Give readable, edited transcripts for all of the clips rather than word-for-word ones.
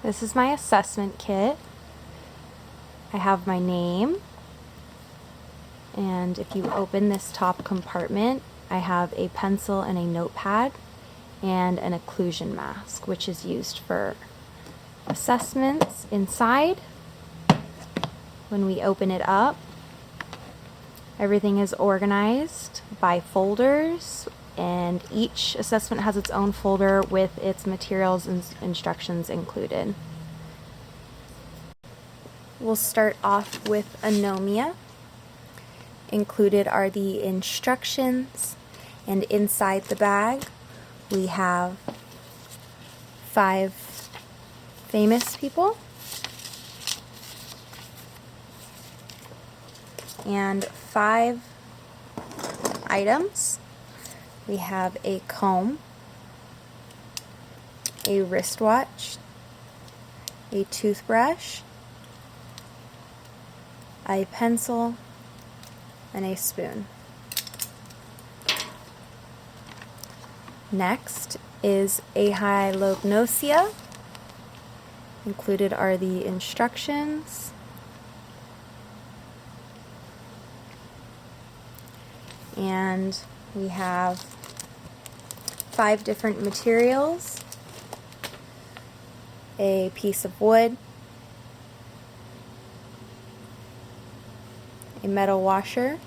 This is my assessment kit. I have my name, and if you open this top compartment, I have a pencil and a notepad and an occlusion mask, which is used for assessments. Inside, when we open it up, everything is organized by folders, and each assessment has its own folder with its materials and instructions included. We'll start off with anomia. Included are the instructions, and inside the bag we have 5 famous people and 5 items. We have a comb, a wristwatch, a toothbrush, a pencil, and a spoon. Next is ahyalognosia. Included are the instructions, and we have 5 different materials: a piece of wood, a metal washer,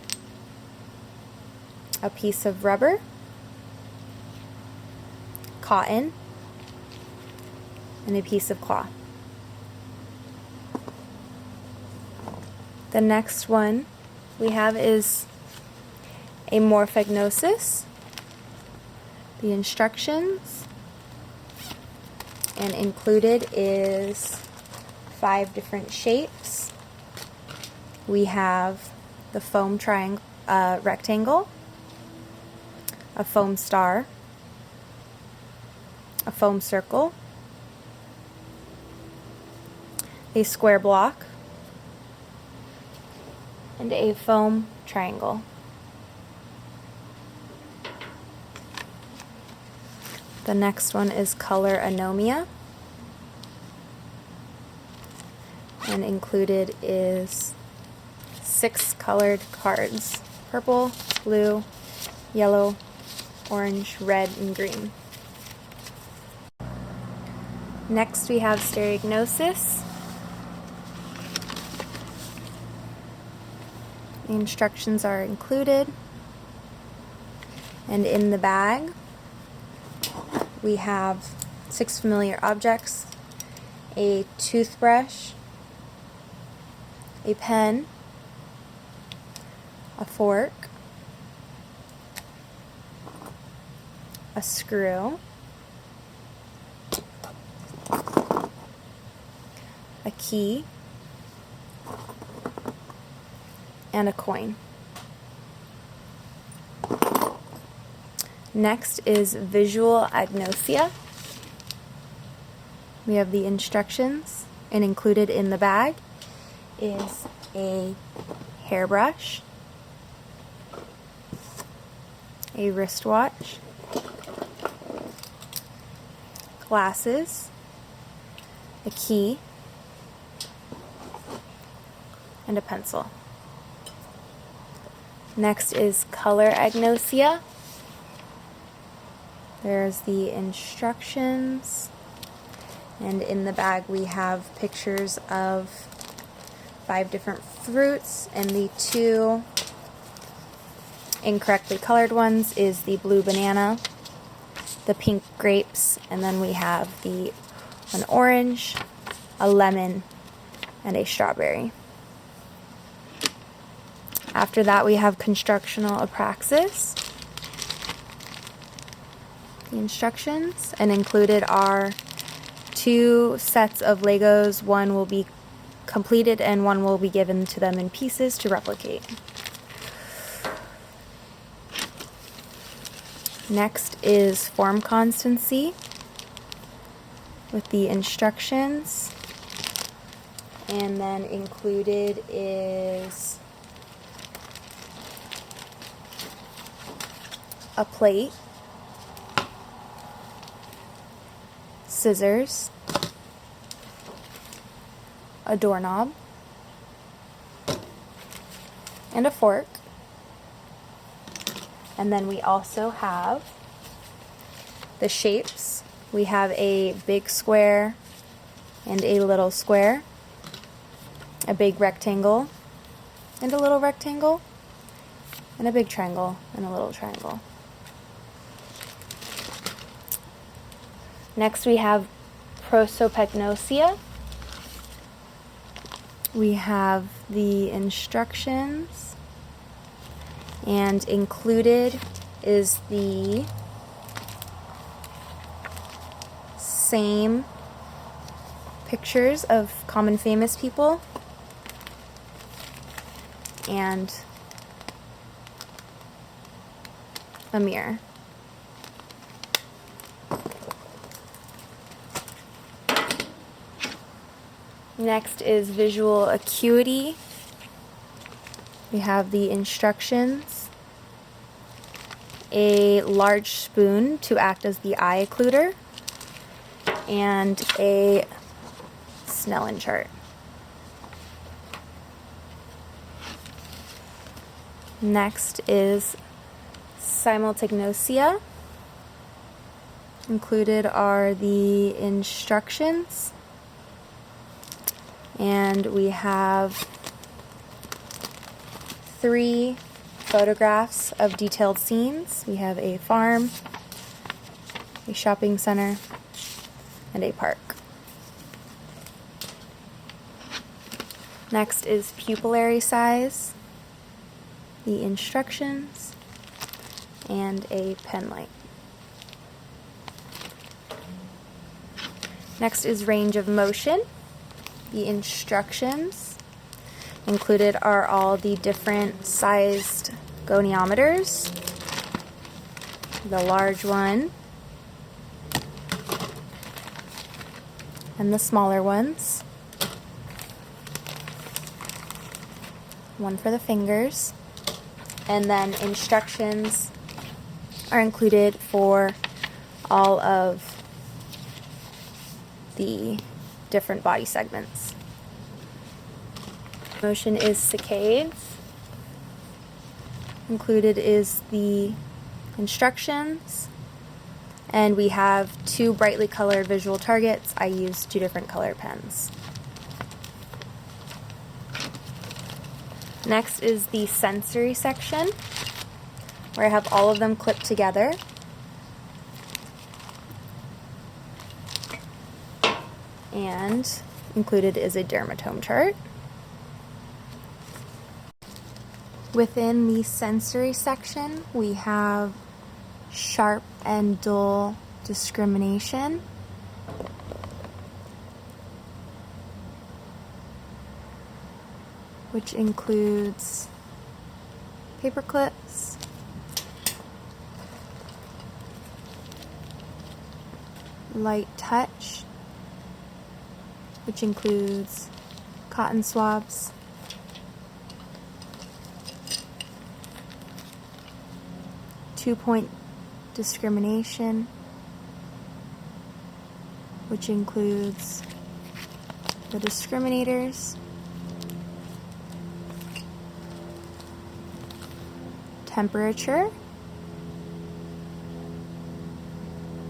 a piece of rubber, cotton, and a piece of cloth. The next one we have is a morphognosis, the instructions, and included is 5 different shapes. We have the foam triangle, rectangle, a foam star, a foam circle, a square block, and a foam triangle. The next one is color anomia, and included is 6 colored cards: purple, blue, yellow, orange, red, and green. Next we have stereognosis. The instructions are included, and in the bag we have 6 familiar objects: a toothbrush, a pen, a fork, a screw, a key, and a coin. Next is visual agnosia. We have the instructions, and included in the bag is a hairbrush, a wristwatch, glasses, a key, and a pencil. Next is color agnosia. There's the instructions, and in the bag we have pictures of 5 different fruits, and the 2 incorrectly colored ones is the blue banana, the pink grapes, and then we have an orange, a lemon, and a strawberry. After that we have constructional apraxis, the instructions, and included are 2 sets of Legos. One will be completed and one will be given to them in pieces to replicate. Next is form constancy with the instructions, and then included is a plate, scissors, a doorknob, and a fork. And then we also have the shapes. We have a big square and a little square, a big rectangle and a little rectangle, and a big triangle and a little triangle. Next we have prosopagnosia. We have the instructions, and included is the same pictures of common famous people and a mirror. Next is visual acuity. We have the instructions, a large spoon to act as the eye occluder, and a Snellen chart. Next is simultagnosia. Included are the instructions, and we have 3 photographs of detailed scenes. We have a farm, a shopping center, and a park. Next is pupillary size, the instructions, and a pen light. Next is range of motion, the instructions. Included are all the different sized goniometers, the large one, and the smaller ones. One for the fingers. And then instructions are included for all of the different body segments. Motion is saccades. Included is the instructions, and we have 2 brightly colored visual targets. I used 2 different color pens. Next is the sensory section, where I have all of them clipped together. And included is a dermatome chart. Within the sensory section, we have sharp and dull discrimination, which includes paper clips, light touch, which includes cotton swabs, two-point discrimination, which includes the discriminators, temperature,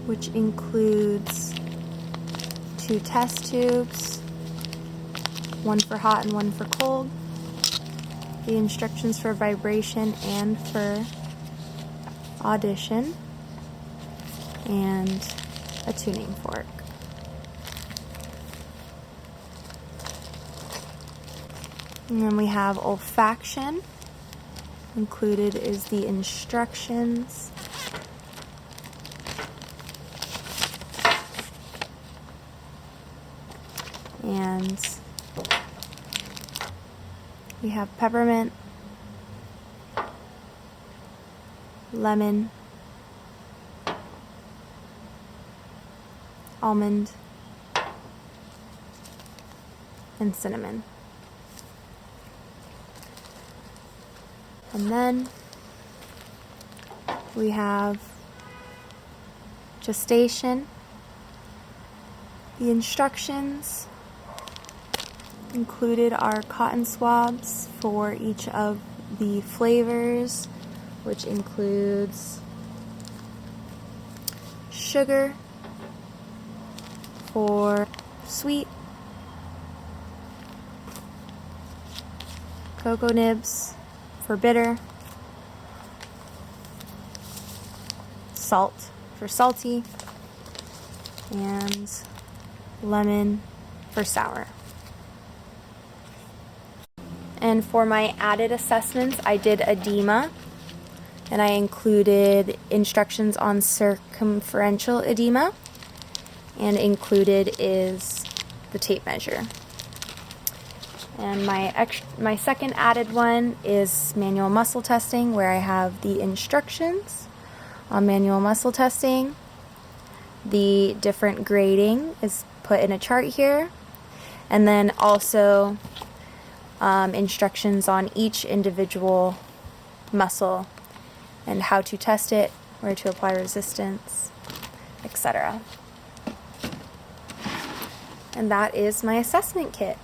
which includes 2 test tubes, one for hot and one for cold, the instructions for vibration and for audition, and a tuning fork. And then we have olfaction. Included is the instructions, and we have peppermint, lemon, almond, and cinnamon. And then we have gestation, the instructions, Included are cotton swabs for each of the flavors, which includes sugar for sweet, cocoa nibs for bitter, salt for salty, and lemon for sour. And for my added assessments, I did edema, and I included instructions on circumferential edema, and included is the tape measure. And my second added one is manual muscle testing, where I have the instructions on manual muscle testing. The different grading is put in a chart here, and then also instructions on each individual muscle and how to test it, where to apply resistance, etc. And that is my assessment kit.